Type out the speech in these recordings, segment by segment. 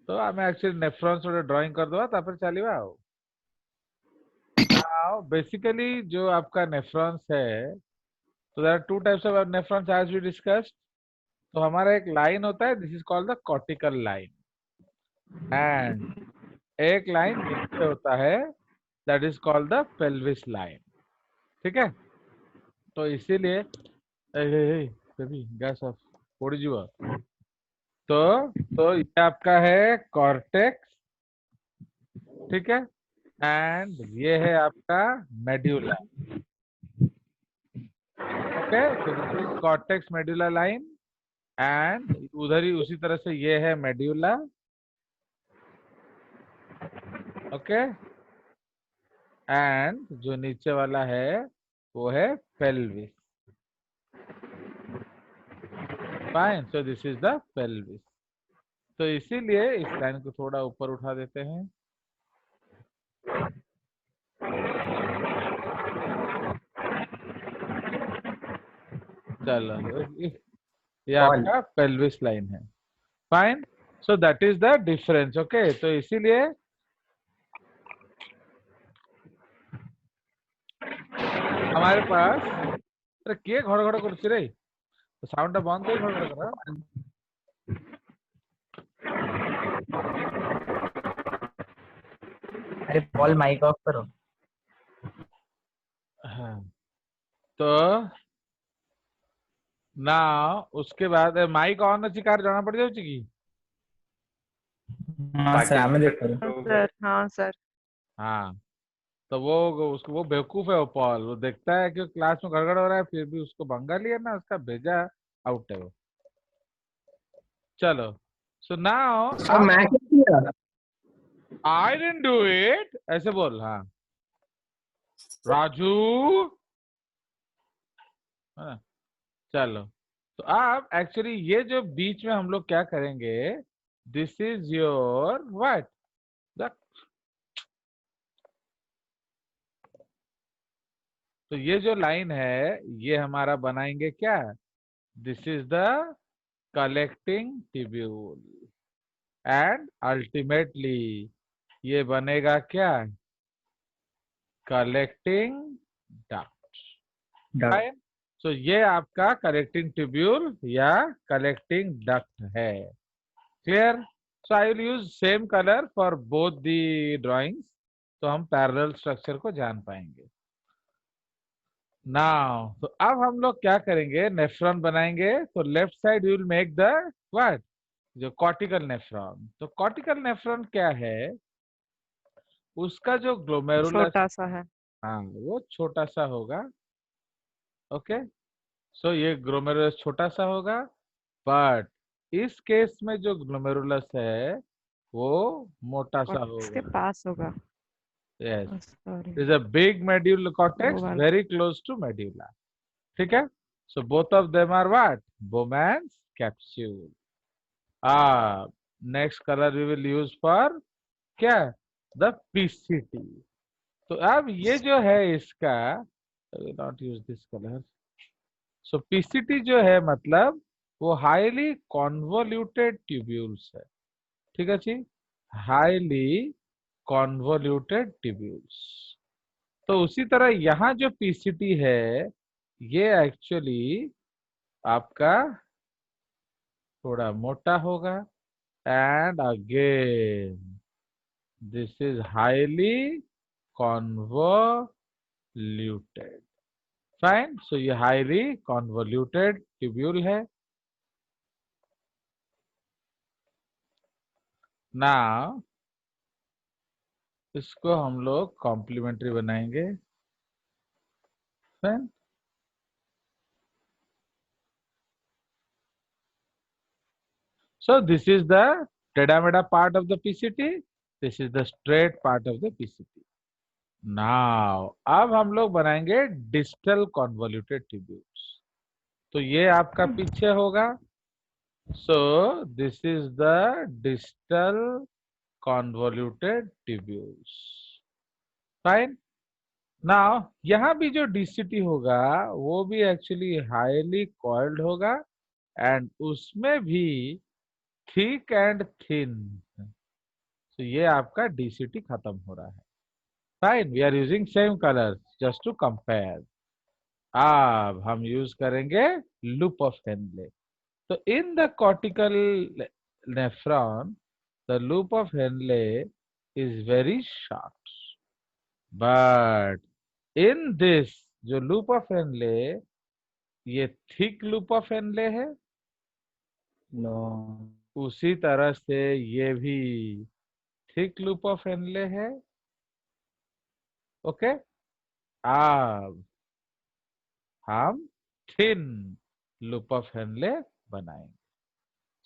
तो आमे actually nephrons थोड़ा ड्राइंग कर दो तापर चलिबा आओ। नाउ बेसिकली जो आपका नेफ्रॉन्स है, तो there are two types of nephrons as we discussed. तो हमारा एक लाइन होता है, this is called the cortical line, and एक लाइन नीचे होता है, that is called the pelvis line. ठीक है, तो इसीलिए बेबी गैस ऑफ फोड़ जीव। तो ये आपका है कॉर्टेक्स, ठीक है, एंड ये है आपका medulla. Okay, so this is cortex medulla line, and उधर ही उसी तरह से ये है मेड्यूला। ओके, एंड जो नीचे वाला है वो है pelvis. Fine, so this is the pelvis. तो इसीलिए इस लाइन को थोड़ा ऊपर उठा देते हैं। चलो, ये Paul. आपका पेल्विस लाइन है। Fine, so that is the difference. Okay, तो इसीलिए हमारे पास, अरे के घड़ घड़ कर रे, तो साउंड बंद कर घड़ घड़ कर। अरे पॉल माइक ऑफ करो। हाँ, तो ना उसके बाद माइक ऑन अच्छी कार जाना पड़ जाऊँ कि हाँ सर हमें देख करो। हाँ सर, हाँ सर। हाँ, तो वो उसको वो बेवकूफ है वो पॉल, वो देखता है कि क्लास में गड़बड़ हो रहा है, फिर भी उसको बंगा लिया ना, उसका भेजा आउट है वो। चलो, सो नाउ सर मैं क्या किया? आई डिडंट डू इट, ऐसे बोल। हाँ राजू, है ना? चलो, तो आप एक्चुअली ये जो बीच में हम लोग क्या करेंगे, दिस इज योर व्हाट, तो ये जो लाइन है ये हमारा बनाएंगे क्या, this is the collecting tubule, and ultimately ये बनेगा क्या, कलेक्टिंग डक्ट। डर। फाइन, सो ये आपका कलेक्टिंग ट्यूब्यूल या कलेक्टिंग डक्ट है। Clear? So I will use same colour for both the drawings, तो हम पैरेलल स्ट्रक्चर को जान पाएंगे। नाउ तो अब हम लोग क्या करेंगे, नेफ्रॉन बनाएंगे। तो left side will make the what, जो कॉर्टिकल नेफ्रॉन। तो कॉर्टिकल नेफ्रॉन क्या है, उसका जो ग्लोमेरुलस, छोटा सा है। हाँ वो छोटा सा होगा। ओके, सो ये ग्लोमेरुलस छोटा सा होगा, बट इस केस में जो ग्लोमेरुलस है वो मोटा सा कॉर्टेक्स के होगा। पास होगा। Yes, sorry, is a big medulla वो कॉर्टेक्स वाला। Very close to medulla. ठीक है, so both of them are what, Bowman's capsule. Next colour we will use for क्या, द पीसीटी। तो अब ये जो है इसका, not use this colour. So PCT जो है मतलब वो हाईली कॉन्वोल्यूटेड ट्यूब्यूल्स है। ठीक है जी, हाईली कॉन्वोल्यूटेड ट्यूब्यूल्स। तो उसी तरह यहाँ जो पीसीटी है ये एक्चुअली आपका थोड़ा मोटा होगा, and again this is highly convoluted. Fine, so ये हाईली कॉन्वोल्यूटेड ट्यूब्यूल है। नाउ इसको हम लोग कॉम्प्लीमेंट्री बनाएंगे। Fine, so this is the टेढ़ा मेढ़ा part of the PCT, this is the straight part of the PCT. Now अब हम लोग बनाएंगे डिस्टल कॉन्वोल्यूटेड ट्यूब्यूल्स। तो ये आपका पीछे होगा, सो this is the distal convoluted tubules. Fine, now यहाँ भी जो डीसीटी होगा वो भी एक्चुअली हाईली कॉइल्ड होगा, एंड उसमें भी थिक एंड थिन। तो ये आपका DCT खत्म हो रहा है। Fine, we are using same colour just to compare. अब हम यूज करेंगे लूप ऑफ हेनले। तो in the cortical nephron the loop of Henle is very short, but in this जो लूप ऑफ हेनले, ये थिक लूप ऑफ हेनले है। Long. उसी तरह से ये भी थिक लूप ऑफ हेनले है। ओके, अब हम थिन लूप ऑफ हेनले बनाएंगे।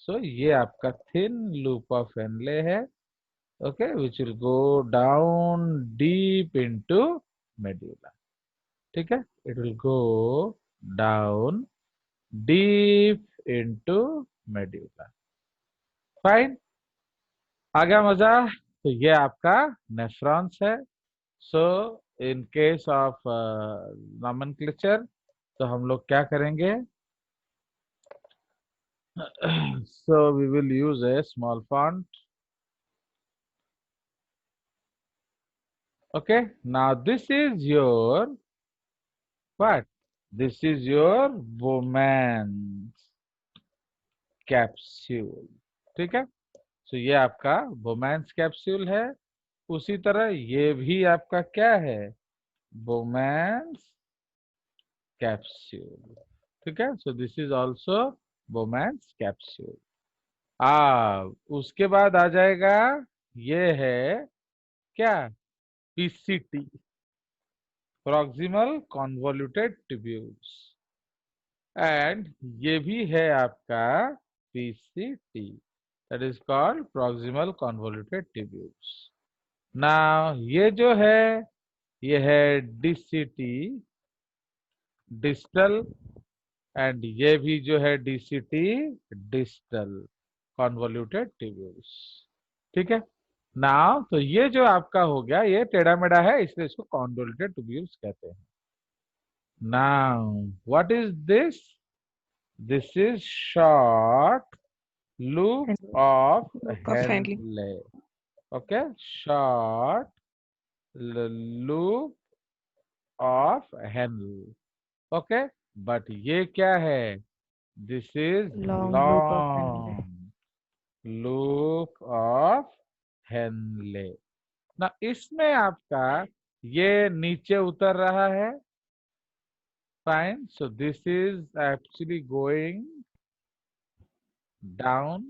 सो ये आपका थिन लूप ऑफ हेनले है। Okay, which will go down deep into medulla. ठीक है, it will go down deep into medulla. Fine, आ गया मजा। तो ये आपका नेफ्रॉन्स है। So in case of nomenclature तो हम लोग क्या करेंगे? So we will use a small font. Okay, now this is your what? This is your Bowman's capsule. ठीक है, तो ये आपका Bowman's capsule है। उसी तरह ये भी आपका क्या है? Bowman's capsule। ठीक है, so this is also Bowman's capsule। उसके बाद आ जाएगा, ये है क्या? PCT, proximal convoluted tubules। And ये भी है आपका PCT, that is called proximal convoluted tubules। now ये जो है, ये है DCT, distal, एंड ये भी जो है DCT, distal convoluted tubules। ठीक है, नाउ तो ये जो आपका हो गया, ये टेढ़ा मेढ़ा है, इसलिए इसको कॉन्वोल्यूटेड ट्यूब्यूल्स कहते हैं। Now what is this? This is short loop of Henle. Okay, short loop of Henle. Okay, but ये क्या है? This is long loop of Henle. ना इसमें आपका ये नीचे उतर रहा है। Fine, so this is actually going down,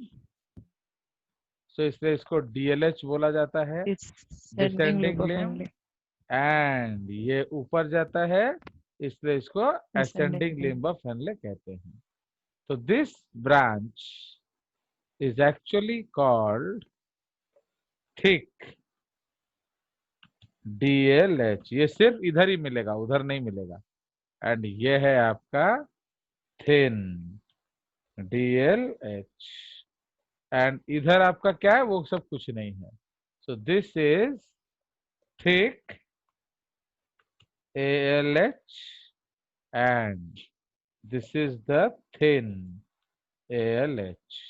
so इसलिए इसको DLH बोला जाता है, डिसेंडिंग लिम्ब। एंड ये ऊपर जाता है, इसलिए इसको असेंडिंग लिम्ब ऑफ हेनले कहते हैं। तो this branch is actually called thick DLH। ये सिर्फ इधर ही मिलेगा, उधर नहीं मिलेगा। एंड ये है आपका थिन DLH। एंड इधर आपका क्या है? वो सब कुछ नहीं है। So this is thick ALH and this is the thin ALH।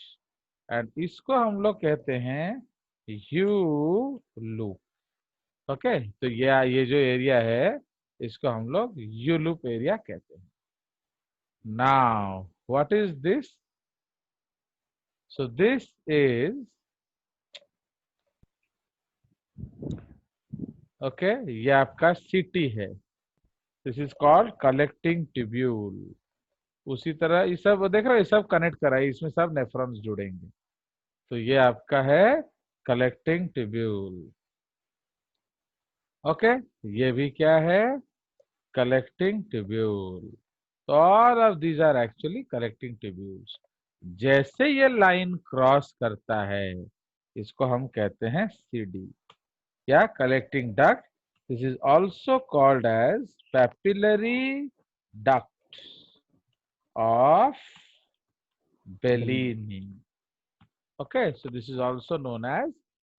And इसको हम लोग कहते हैं U लूप। ओके, तो ये जो एरिया है, इसको हम लोग U लूप एरिया कहते हैं। Now what is this? So this is okay, ये आपका CT है। This is called collecting tubule. उसी तरह ये सब देख रहे हो, ये सब कनेक्ट करा है, इसमें सब नेफ्रॉन्स जुड़ेंगे। तो ये आपका है कलेक्टिंग ट्यूब्यूल। ओके, ये भी क्या है? Collecting tubule. तो all of these are actually collecting tubules. जैसे ये लाइन क्रॉस करता है, इसको हम कहते हैं CD या collecting duct. This is also called as papillary duct of Bellini। Okay, so this is also known as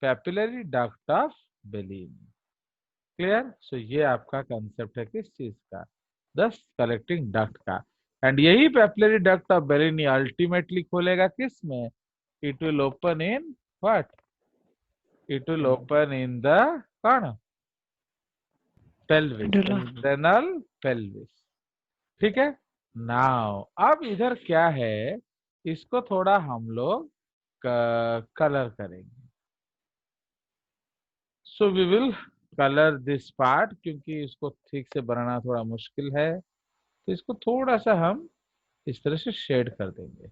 papillary duct of Bellini। Clear? So ये आपका कंसेप्ट है किस चीज का? दस कलेक्टिंग डक्ट का। एंड यही papillary duct of Bellini ultimately खोलेगा किस में? It will open in what? it will open in the कौन pelvis, renal pelvis. ठीक है. नाउ अब इधर क्या है, इसको थोड़ा हम लोग कलर करेंगे. So we will colour this part, क्योंकि इसको ठीक से बनाना थोड़ा मुश्किल है, तो इसको थोड़ा सा हम इस तरह से शेड कर देंगे.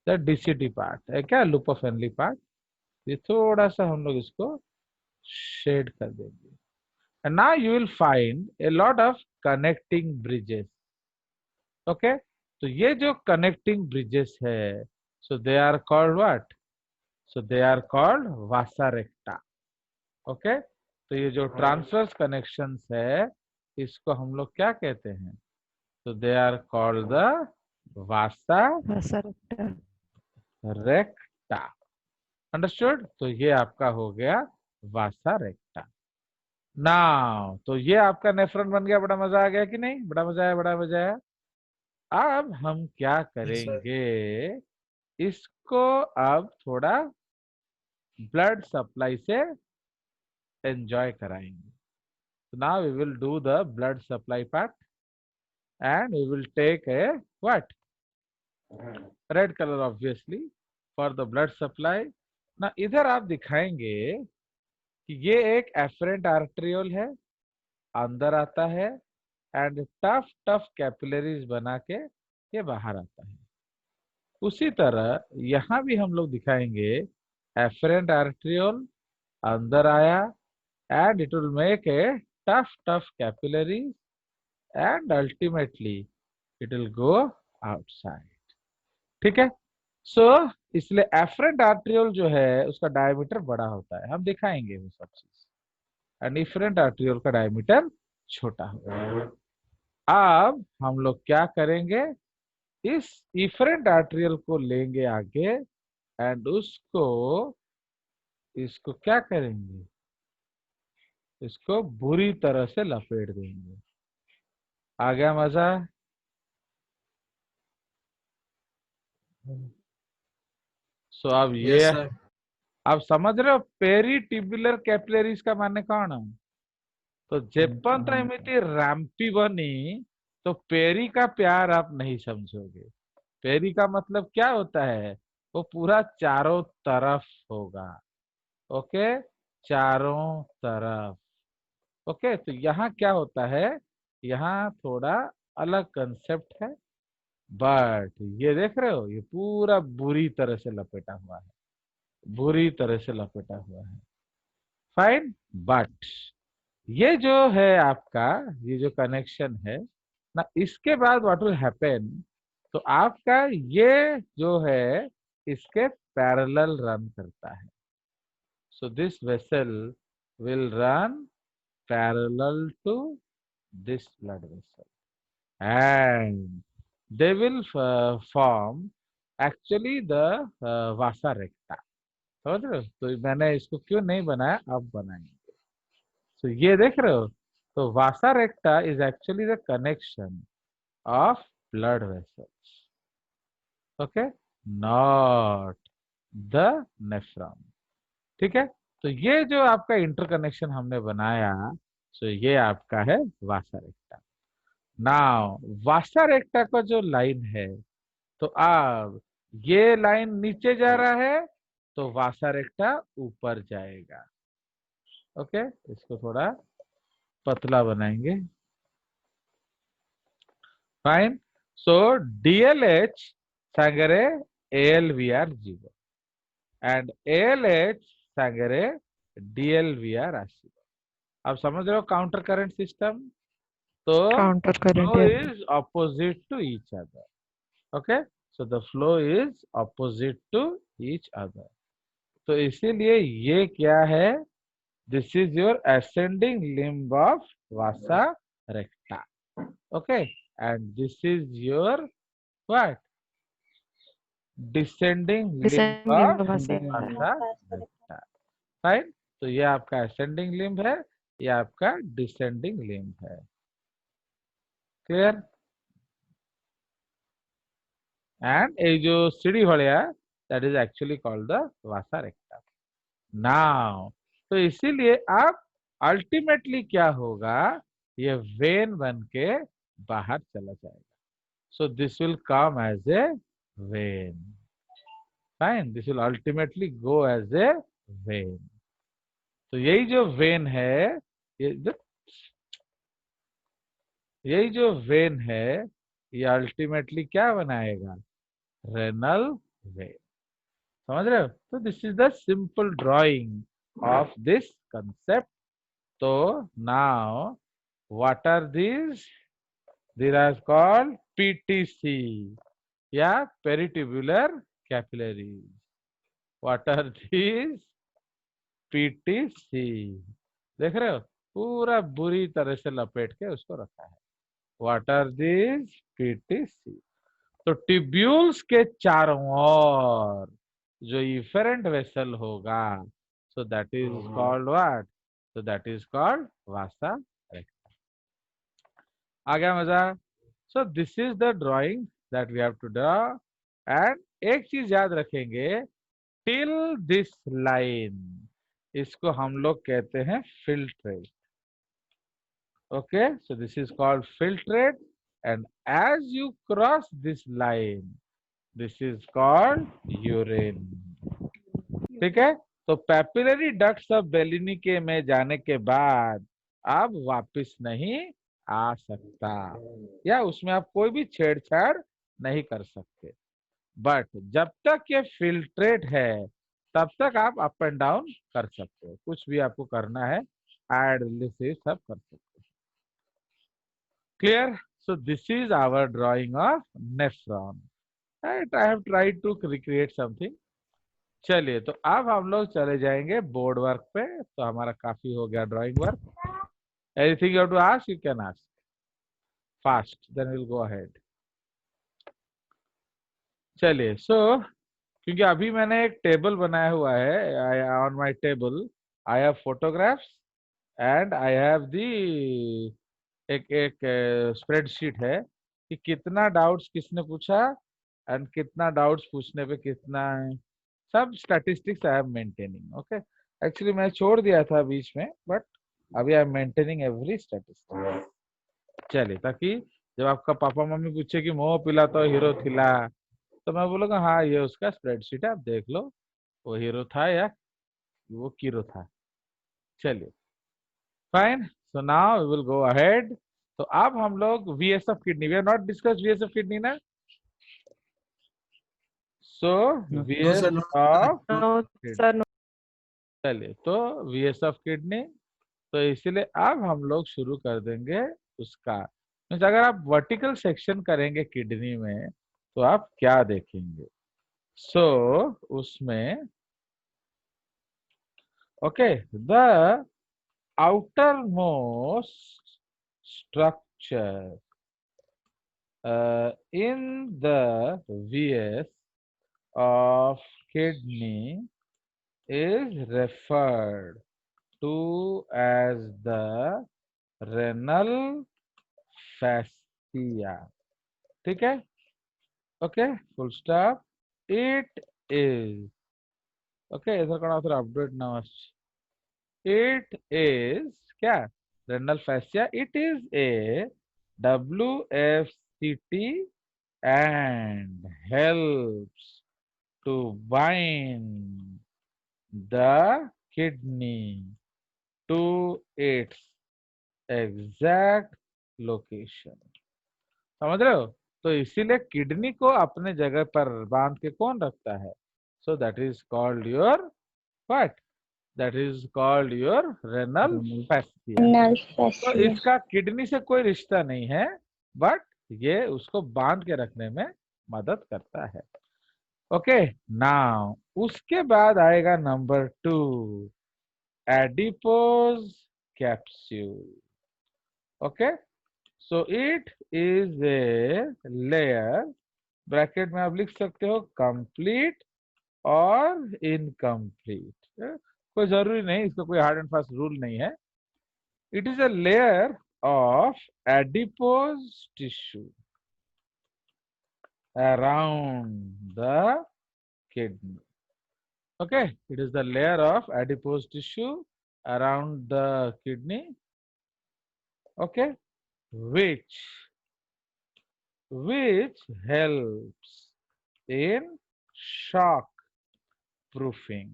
द डीसीटी पार्ट है क्या, लूप ऑफ एनली पार्ट, ये थोड़ा सा हम लोग इसको शेड कर देंगे. And now you will find a lot of connecting bridges. Okay, तो ये जो कनेक्टिंग ब्रिजेस है, so they are called what, so they are called vasa recta. Okay, तो ये जो ट्रांसवर्स कनेक्शंस है, इसको हम लोग क्या कहते हैं, तो they are called the vasa recta. Understood. तो ये आपका हो गया वासा रेक्टा. नाउ तो ये आपका नेफ्रॉन बन गया. बड़ा मजा आ गया कि नहीं, बड़ा मजा आया, बड़ा मजा आया. अब हम क्या करेंगे, इसको अब थोड़ा ब्लड सप्लाई से एंजॉय कराएंगे. So now we will do the blood supply part, and we will take a what, red color obviously for the blood supply. ना इधर आप दिखाएंगे कि ये एक एफरेंट आर्टरियोल है, अंदर आता है एंड टफ टफ कैपिलरीज बना के ये बाहर आता है. उसी तरह यहाँ भी हम लोग दिखाएंगे एफरेंट आर्टरियोल अंदर आया and it will make a tough capillaries and ultimately it will go outside. ठीक है. सो इसलिए एफरेंट आर्ट्रियोल जो है उसका डायमीटर बड़ा होता है, हम दिखाएंगे वो सब चीज, एंड इफरेंट आर्ट्रियोल का डायमीटर छोटा होगा. अब हम लोग क्या करेंगे, इस इफरेंट आर्ट्रियल को लेंगे आगे एंड उसको इसको क्या करेंगे, इसको बुरी तरह से लपेट देंगे. आ गया मजा. सो अब ये आप समझ रहे हो, पेरी टिब्युलर कैपिलरीज का माने कौन है, तो जेपंत एमिति रैम्पी बनी तो पेरी का प्यार आप नहीं समझोगे. पेरी का मतलब क्या होता है, वो पूरा चारों तरफ होगा. ओके, चारों तरफ. ओके, तो यहाँ क्या होता है, यहाँ थोड़ा अलग कंसेप्ट है. बट ये देख रहे हो, ये पूरा बुरी तरह से लपेटा हुआ है, बुरी तरह से लपेटा हुआ है. फाइन. बट ये जो है आपका, ये जो कनेक्शन है ना, इसके बाद व्हाट विल हैपन, तो आपका ये जो है इसके पैरेलल रन करता है. So this vessel will run parallel to this blood vessel and they will form actually the vasa recta. समझ रहे हो, तो मैंने इसको क्यों नहीं बनाया, अब बनाएंगे. तो ये देख रहे हो, तो vasa recta is actually the connection of blood vessels. Okay, not the nephron. ठीक है. तो ये जो आपका इंटरकनेक्शन हमने बनाया, सो ये आपका है वासा रेक्टा. नाउ वासा रेक्टा का जो लाइन है, तो अब ये लाइन नीचे जा रहा है तो वासा रेक्टा ऊपर जाएगा. ओके, इसको थोड़ा पतला बनाएंगे. फाइन. सो डीएलएच सांगरे एएलवीआर जीवो एंड एएलएच सांगरे डीएलवीआर आसीबो. अब समझ रहे हो काउंटर करंट सिस्टम, तो counter flow current is opposite to each other. Okay, so the flow is opposite to each other. तो इसीलिए ये क्या है, this is your ascending limb of vasa recta. Okay, and this is your what, descending limb of vasa recta. Fine. तो ये आपका ascending limb है, ये आपका डिसेंडिंग लिम्ब है. क्लियर. एंड ये जो सीढ़ी भलिया, that is actually called the vasa रेक्टा. Now तो इसीलिए अब अल्टीमेटली क्या होगा, ये वेन बन के बाहर चला जाएगा. So this will come as a vein. Fine, this will ultimately go as a vein. तो यही जो वेन है, ये यही जो वेन है, ये अल्टीमेटली क्या बनाएगा, रेनल वेन. समझ रहे हो? तो this is the simple drawing of this concept. तो now what are these? These are called PTC या peritubular capillaries. What are these? PTC. देख रहे हो, पूरा बुरी तरह से लपेट के उसको रखा है. What are these? PTC. तो ट्यूब्यूल्स के चारों ओर जो इफेरेंट वेसल होगा, so that is called what? So that is called vasa recta. आ गया मजा? So this is the drawing that we have to draw. And एक चीज याद रखेंगे, टिल दिस लाइन, इसको हम लोग कहते हैं filtrate. Okay, so this is called filtrate. And as you cross this line, this is called urine. ठीक है. तो पैपिलरी डक्ट्स ऑफ बेलिनी के में जाने के बाद अब वापस नहीं आ सकता, या उसमें आप कोई भी छेड़छाड़ नहीं कर सकते. बट जब तक ये फिल्ट्रेट है, तब तक आप अप एंड डाउन कर सकते हो. कुछ भी आपको करना है, ऐड रिलीज सब कर सकते हो. Clear? So this is our drawing of nephron. I have tried to recreate something. चलिए, तो अब हम लोग चले जाएंगे बोर्ड वर्क पे. तो हमारा काफी हो गया drawing work. Anything you have to ask, you can ask fast, then will go ahead. चलिए, सो क्योंकि अभी मैंने एक टेबल बनाया हुआ है, on my table I have photographs and I have the एक एक स्प्रेडशीट है कि कितना डाउट्स किसने पूछा एंड कितना डाउट्स पूछने पे कितना है. सब statistics I am maintaining. Okay, actually मैं छोड़ दिया था बीच में, बट अभी I am maintaining every statistics. चलिए, ताकि जब आपका पापा मम्मी पूछे कि मोह पिला तो हीरो थिला, तो मैं बोलूंगा हाँ ये उसका स्प्रेडशीट है, आप देख लो वो हीरो था या वो कीरो था. चलिए, fine. So now we will go ahead. तो अब हम लोग VS of kidney, we have not discuss VS of kidney ना. So No, VS sir. No. Of No, kidney. sir, no. चलिए, तो VS ऑफ किडनी. तो इसीलिए अब हम लोग शुरू कर देंगे उसका. मीन्स अगर आप वर्टिकल सेक्शन करेंगे किडनी में, तो आप क्या देखेंगे. सो उसमें okay, the outermost structure in the VS of kidney is referred to as the renal fascia. ठीक है. Okay, full stop. It is okay, इधर कौन आउथर अपडेट नाउ. इट इज क्या, renal fascia. It is a WFCT and helps to bind the kidney to its exact location. समझ रहे हो? तो इसीलिए किडनी को अपने जगह पर बांध के कौन रखता है. So that is called your what, that is called your renal fascia. Renal तो fascia. इसका किडनी से कोई रिश्ता नहीं है, बट ये उसको बांध के रखने में मदद करता है. ओके, नाउ उसके बाद आएगा number 2, adipose capsule. Okay, so it is a layer, bracket में आप लिख सकते हो कंप्लीट और इनकम्प्लीट. कोई जरूरी नहीं, इसका कोई हार्ड एंड फास्ट रूल नहीं है. It is a layer of adipose tissue around the kidney. Okay, it is the layer of adipose tissue around the kidney. Okay, which helps in shock proofing.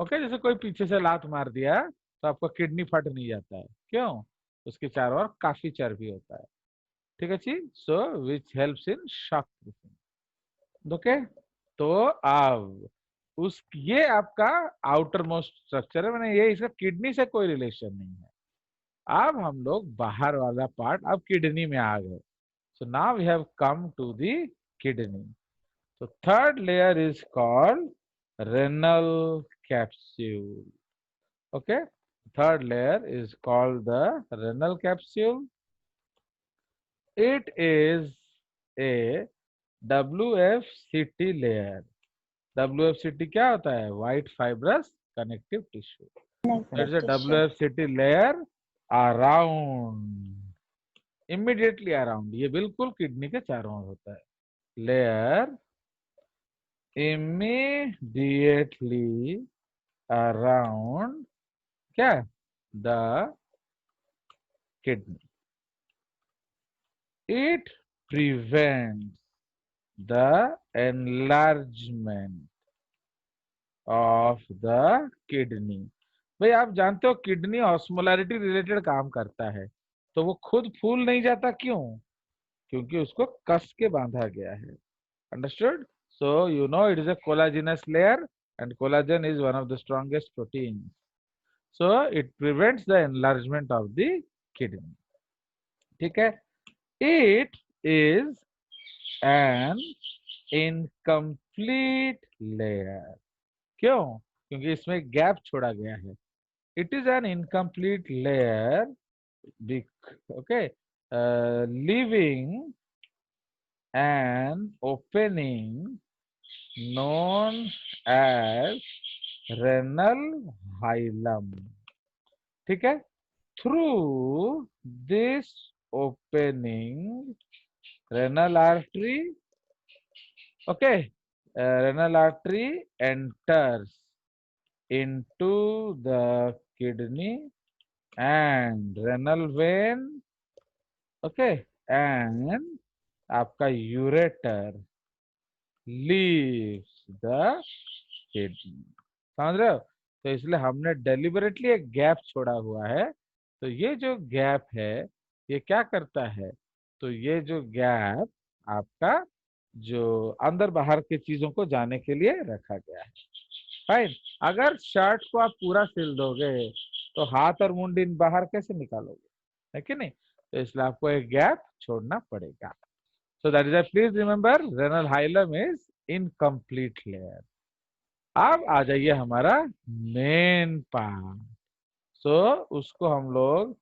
Okay, जैसे कोई पीछे से लात मार दिया तो आपका किडनी फट नहीं जाता है, क्यों? उसके चारों ओर काफी चर्बी होता है। ठीक है जी, so which helps in shock proofing. Okay, तो अब उस ये आपका आउटर मोस्ट स्ट्रक्चर है, मैंने ये इसका किडनी से कोई रिलेशन नहीं है। अब हम लोग बाहर वाला पार्ट, अब किडनी में आ गए। So now we have come to the kidney. So third layer is called renal capsule. Okay, third layer is called the renal capsule. It is a WFCT layer. WFCT क्या होता है? White fibrous connective tissue. It's a WFCT layer around, immediately around. ये बिल्कुल kidney के चारों ओर होता है। Layer immediately around क्या? The kidney. It prevents the enlargement of the kidney. भाई आप जानते हो किडनी ऑस्मोलैरिटी रिलेटेड काम करता है, तो वो खुद फूल नहीं जाता, क्यों? क्योंकि उसको कस के बांधा गया है। Understood? So you know it is a collagenous layer and collagen is one of the strongest proteins. So it prevents the enlargement of the kidney. ठीक है? It is an incomplete layer. क्यों? क्योंकि इसमें गैप छोड़ा गया है। It is an incomplete layer, okay, leaving an opening known as renal hilum. ठीक है? Through this opening, renal artery, okay, renal artery enters into the kidney and renal vein, okay, and आपका ureter leaves the kidney. समझ रहे हो? तो इसलिए हमने deliberately एक गैप छोड़ा हुआ है। तो ये जो गैप है ये क्या करता है? तो ये जो गैप आपका जो अंदर बाहर की चीजों को जाने के लिए रखा गया है। फाइन। अगर शर्ट को आप पूरा सिल दोगे तो हाथ और मुंडी बाहर कैसे निकालोगे, है कि नहीं? तो इसलिए आपको एक गैप छोड़ना पड़ेगा। सो that is, please remember, renal hilum is incomplete layer. अब आ जाइए हमारा मेन पार्ट। सो उसको हम लोग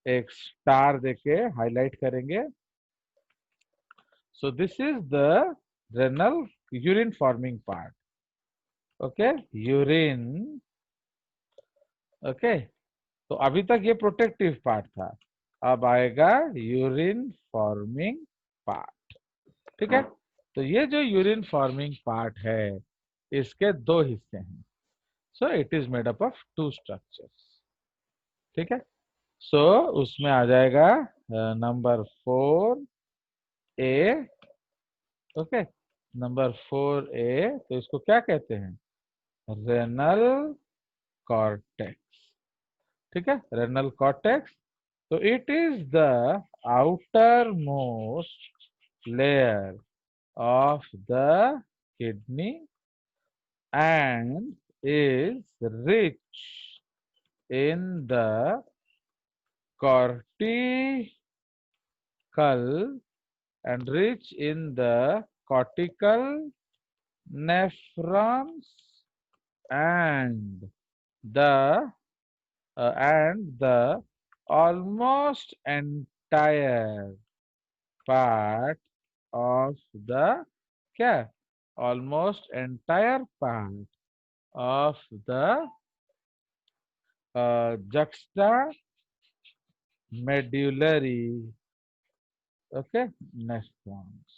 एक स्टार देके हाईलाइट करेंगे। सो this is the renal urine forming part. Okay, urine. Okay, तो अभी तक ये प्रोटेक्टिव पार्ट था, अब आएगा यूरिन फॉर्मिंग पार्ट। ठीक है, तो ये जो यूरिन फॉर्मिंग पार्ट है इसके दो हिस्से हैं। So it is made up of two structures. ठीक है, सो उसमें आ जाएगा number 4A। Okay, number 4A, तो इसको क्या कहते हैं? Renal cortex. ठीक है, रेनल कॉर्टेक्स। तो it is the outer most layer of the kidney and is rich in the cortical and rich in the cortical nephrons and the almost entire part of the क्या? Almost entire part of the juxta medullary, okay, nephrons.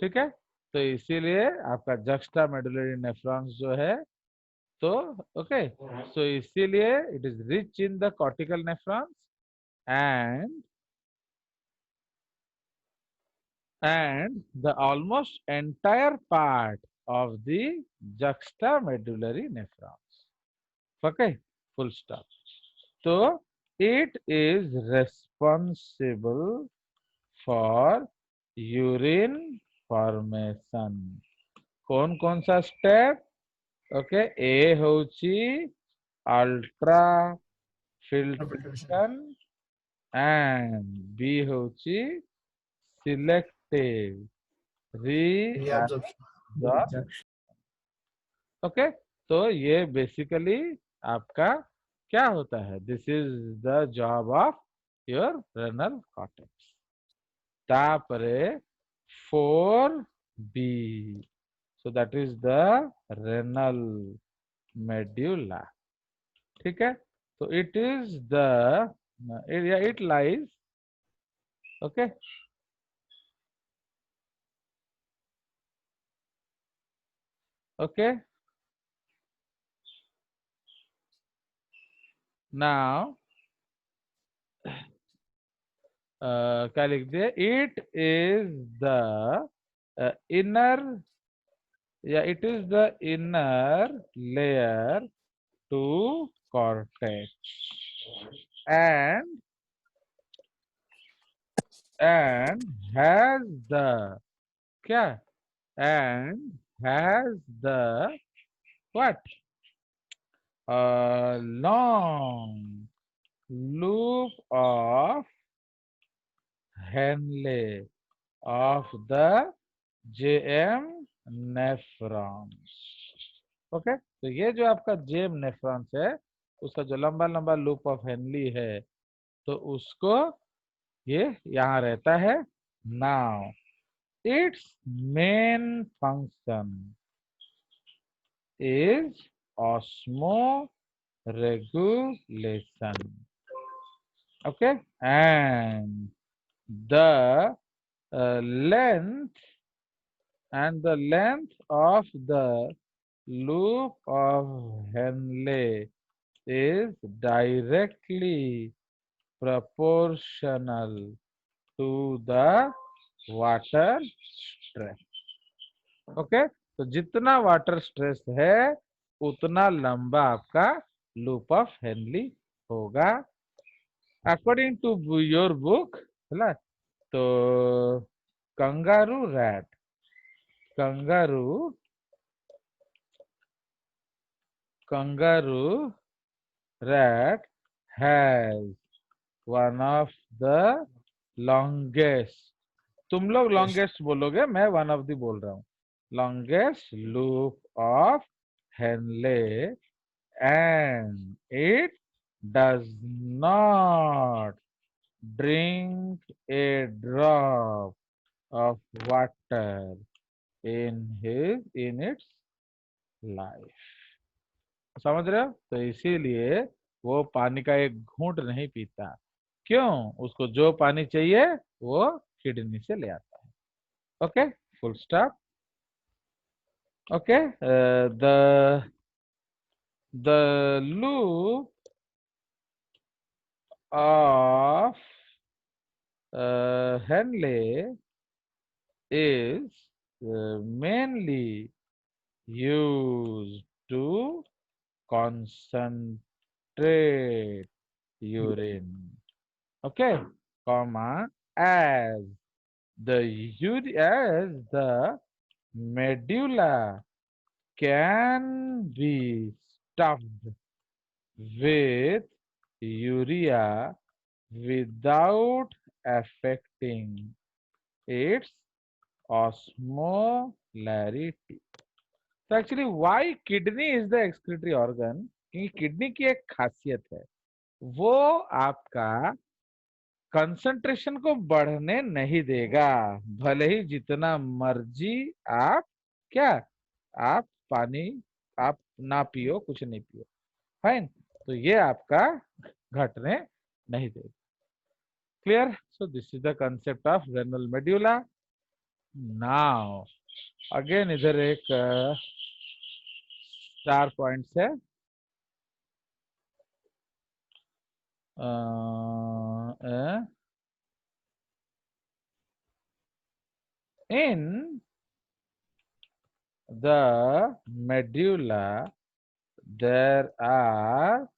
ठीक है, तो इसीलिए आपका juxta medullary nephrons जो है, तो okay, सो इसीलिए it is rich in the cortical nephrons and the almost entire part of the juxtamedullary nephrons. Okay, full stop. So it is responsible for urine formation. कौन कौन सा स्टेप? ओके, ए होची ultra filtration and B होची selective reabsorption. Okay, तो ये basically आपका क्या होता है? This is the job of your renal cortex. तापरे 4B, so that is the renal medulla. ठीक है, तो it is the area, it lies okay, okay, now क्या लिख दिया? It is the inner, yeah, it is the inner layer to cortex and has the क्या, and has the what, long loop of Henle of the JM nephrons. Okay, तो ये जो आपका GeM nephrons है, उसका जो लंबा लंबा लूप ऑफ हेनली है, तो उसको ये यहाँ रहता है। Now it's main function is osmo regulation. Okay, and the length of the loop of Henle is directly proportional to the water stress. Okay, तो जितना वाटर स्ट्रेस है उतना लंबा आपका लूप ऑफ हेनली होगा, अकॉर्डिंग टू योर बुक, है। तो kangaroo rat, kangaroo rat has one of the longest, तुम लोग लॉन्गेस्ट बोलोगे, मैं वन ऑफ द बोल रहा हूं, longest loop of Henley and it does not drink a drop of water in its life. समझ रहे हो? तो इसीलिए वो पानी का एक घूंट नहीं पीता। क्यों? उसको जो पानी चाहिए वो किडनी से ले आता है। Okay, full stop. Okay, the loop of Henle is mainly used to concentrate urine, okay, comma, as the medulla can be stuffed with urea without affecting its osmolarity. तो actually why kidney is the excretory organ, क्योंकि kidney की एक खासियत है, वो आपका concentration को बढ़ने नहीं देगा, भले ही जितना मर्जी आप क्या, आप पानी आप ना पियो, कुछ नहीं पियो, फाइन, तो ये आपका घटने नहीं देगा। Clear? So this is the concept of renal medulla. Now again इधर एक 4 पॉइंट्स है। In the medulla, there are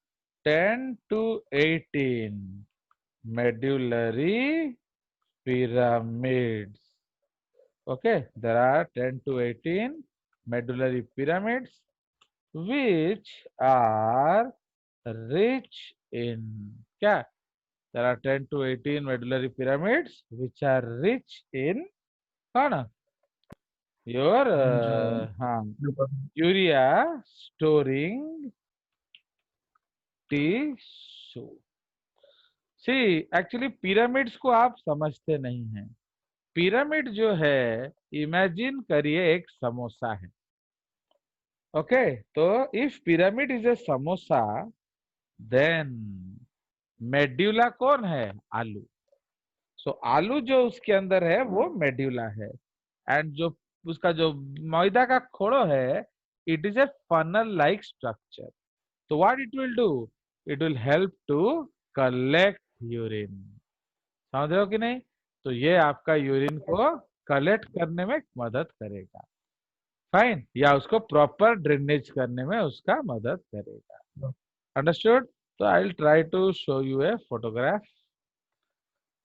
10 to 18 medullary pyramids. Okay, there are 10 to 18 medullary pyramids which are rich in क्या? There are 10 to 18 medullary pyramids which are rich in कौन? Your urea storing tissue. See, actually pyramids को आप समझते नहीं हैं। Pyramid जो है, imagine करिए एक समोसा है। ओके, तो if pyramid is a samosa, then medulla कौन है? आलू। सो आलू जो उसके अंदर है वो मेड्यूला है। एंड जो उसका जो मैदा का खोड़ो है, it is a funnel like structure. तो what it will do? It will help to collect urine. समझ रहे हो कि नहीं? तो ये आपका यूरिन को कलेक्ट करने में मदद करेगा। फाइन, या उसको प्रॉपर ड्रेनेज करने में उसका मदद करेगा। अंडरस्टूड? तो I will try to show you a photograph.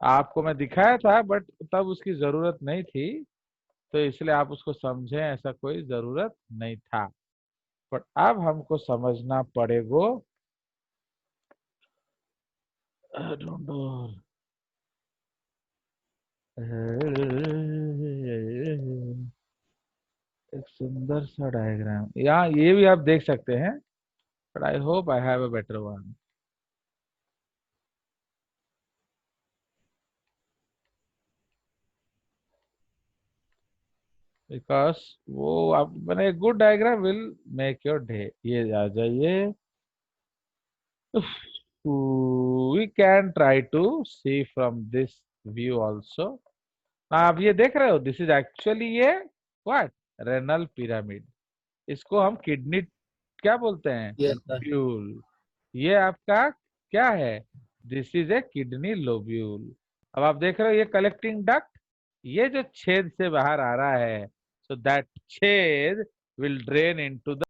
आपको मैं दिखाया था बट तब उसकी जरूरत नहीं थी, तो इसलिए आप उसको समझें, ऐसा कोई जरूरत नहीं था। बट अब हमको समझना पड़ेगा। एक सुंदर सा डायग्राम यहाँ ये भी आप देख सकते हैं, but I hope I have a better one. Because वो आप मैंने good diagram will make your day. ये आ जाइए। We can try to see from this view also. आप ये देख रहे हो, दिस इज एक्चुअली ये व्हाट? Renal pyramid. इसको हम किडनी क्या बोलते हैं? लोब्यूल। ये आपका क्या है? This is a kidney lobule. अब आप देख रहे हो ये कलेक्टिंग डक्ट, ये जो छेद से बाहर आ रहा है, सो दैट छेद विल ड्रेन इनटू द